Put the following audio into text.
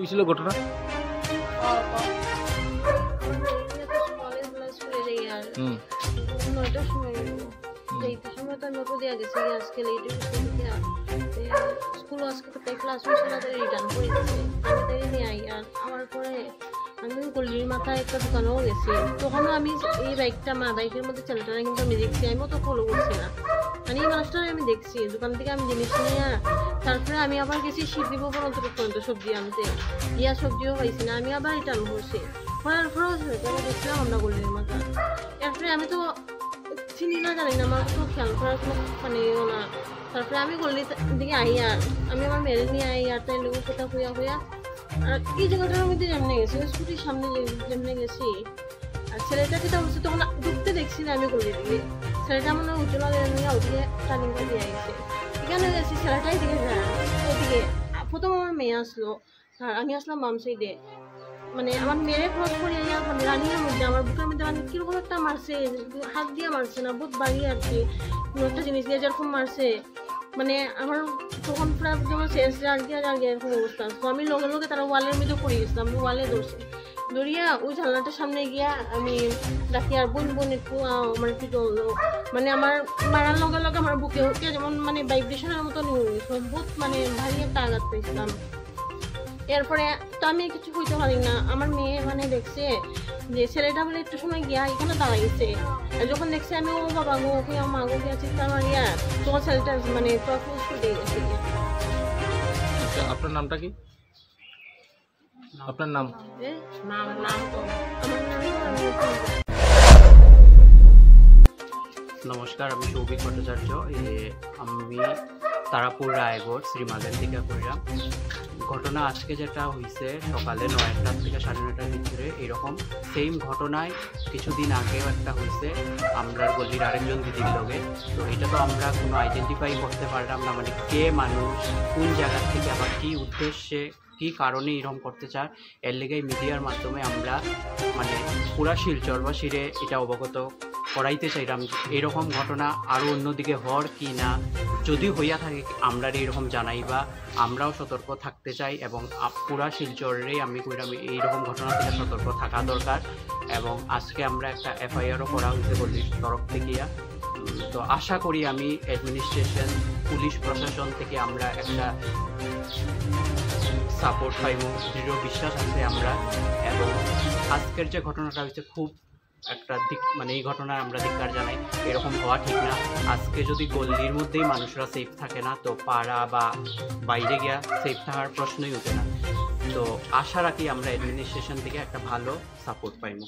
কি ছিল ঘটনা? হুম। 9টার সময় এইটার সময় তো আমি ওকে দেওয়া গেছি আজকে লেটে স্কুল আজকে তো ক্লাস হয়েছে না তাই রিটার্ন করে দিচ্ছি আমি তাই নিয়ে আই আর আমার পরে আমি গলির মাথায় একটা দোকানেও গেছি তখনও আমি এই বাইকের মধ্যে ছেলেটারা কিন্তু আমি দেখছি আমিও তো ফলো করছি না মানে এই মানুষটা আমি দেখছি দোকান থেকে আমি জিনিস নিয়ে তারপরে আমি আবার গেছি শিবদিব পর্যন্ত সবজি আনতে ইয়া সবজিও পাইছি না আমি আবার রিটার্ন করছি করার পরেও দেখছিলাম আমরা গলির মাথা এরপরে আমি তো চিনি না জানি না আমার তো খেয়াল করার কোনো মানে না তারপরে আমি গলির দিকে আই আর আমি আমার মেরে নিয়ে আই আর তাই লোক কোথা হইয়া আর এই জায়গাটার মধ্যে যেমনি গেছি স্কুটির সামনে যেমনি গেছি আর ছেলেটাকে তো অবশ্যই তখন ঢুকতে দেখছি না আমি গলির দিকে ছেলেটা মনে হয় উজ্জ্বলা নিয়ে ওদিকে টার্নিং করে দিয়ে গেছে এখানে গেছি ছেলেটাই দিকে যায় ওদিকে প্রথম আমার মেয়ে আসলো আর আমি আসলাম বাম সাইডে মানে আমার মেয়ে ক্রস করে মানে রানিংয়ের মধ্যে আমার বুকের মধ্যে মানে কিরকম একটা মারছে হাত দিয়ে মারছে না বহুত বাড়ি আর কি কোনো একটা জিনিস দিয়ে যেরকম মারছে মানে আমার তখন প্রায় যেমন শেষ জাগিয়ে এরকম অবস্থা তো আমি লগে লগে তারা ওয়ালের মধ্যে পড়ে গেছিলাম আমি ওয়ালে ধরছি দৌড়িয়া ওই জানলাটার সামনে গিয়া আমি ডাকি আর বোন একটু আমার একটু চললো মানে আমার মারার লগে লগে আমার বুকে হচ্ছে যেমন মানে ভাইব্রেশনের মতো বহুত মানে ভারী একটা আঘাত পেয়েছিলাম এরপরে তো আমি কিছু হইতে পারি না আমার মেয়ে মানে দেখছে যে ছেলেটা বলে একটু সময় গিয়া এখানে দাঁড়াইছে আর যখন দেখছে আমি ও বাবা গো ওকে আমার মা গো গিয়া চিৎকার মারিয়া তখন ছেলেটা মানে প্রপোজ করে দিয়ে গেছে আচ্ছা, আপনার নামটা কি? আপনার নাম? আমার নাম নমস্কার, আমি সৌভিক ভট্টাচার্য। আমি তারাপুর রায়গড় শ্রীমাদের থেকে কইলাম। ঘটনা আজকে যেটা হয়েছে সকালে 9টা থেকে 9:30টার ভিতরে এরকম সেম ঘটনায় কিছুদিন আগেও একটা হয়েছে আমরা গলির আরেকজন দিদির লগে। তো এটা তো আমরা কোনো আইডেন্টিফাই করতে পারলাম না, মানে কে মানুষ, কোন জায়গা থেকে, আবার কী উদ্দেশ্যে, কী কারণে এরকম করতে চায়। এর লেগে মিডিয়ার মাধ্যমে আমরা মানে পুরা শিলচরবাসীরে এটা অবগত করাইতে চাইলাম এরকম ঘটনা আরও অন্যদিকে হওয়ার কি না, যদি হইয়া থাকে আমরা এরকম জানাইবা, আমরাও সতর্ক থাকতে চাই এবং পুরা শিলচরে আমি কইলাম এইরকম ঘটনা থেকে সতর্ক থাকা দরকার। এবং আজকে আমরা একটা এফআইআরও করা হয়েছে গলির তরফ থেকে। তো আশা করি আমি অ্যাডমিনিস্ট্রেশন, পুলিশ প্রশাসন থেকে আমরা একটা সাপোর্ট পাইব, দৃঢ় বিশ্বাস আছে আমরা। এবং আজকের যে ঘটনাটা হয়েছে খুব একটা দিক, মানে এই ঘটনায় আমরা ধিক্কার জানাই, এরকম হওয়া ঠিক না। আজকে যদি গল্লির মধ্যেই মানুষরা সেফ থাকে না, তো পাড়া বা বাইরে গিয়া সেফ থাকার প্রশ্নই ওঠে না। তো আশা রাখি আমরা অ্যাডমিনিস্ট্রেশন থেকে একটা ভালো সাপোর্ট পাইব।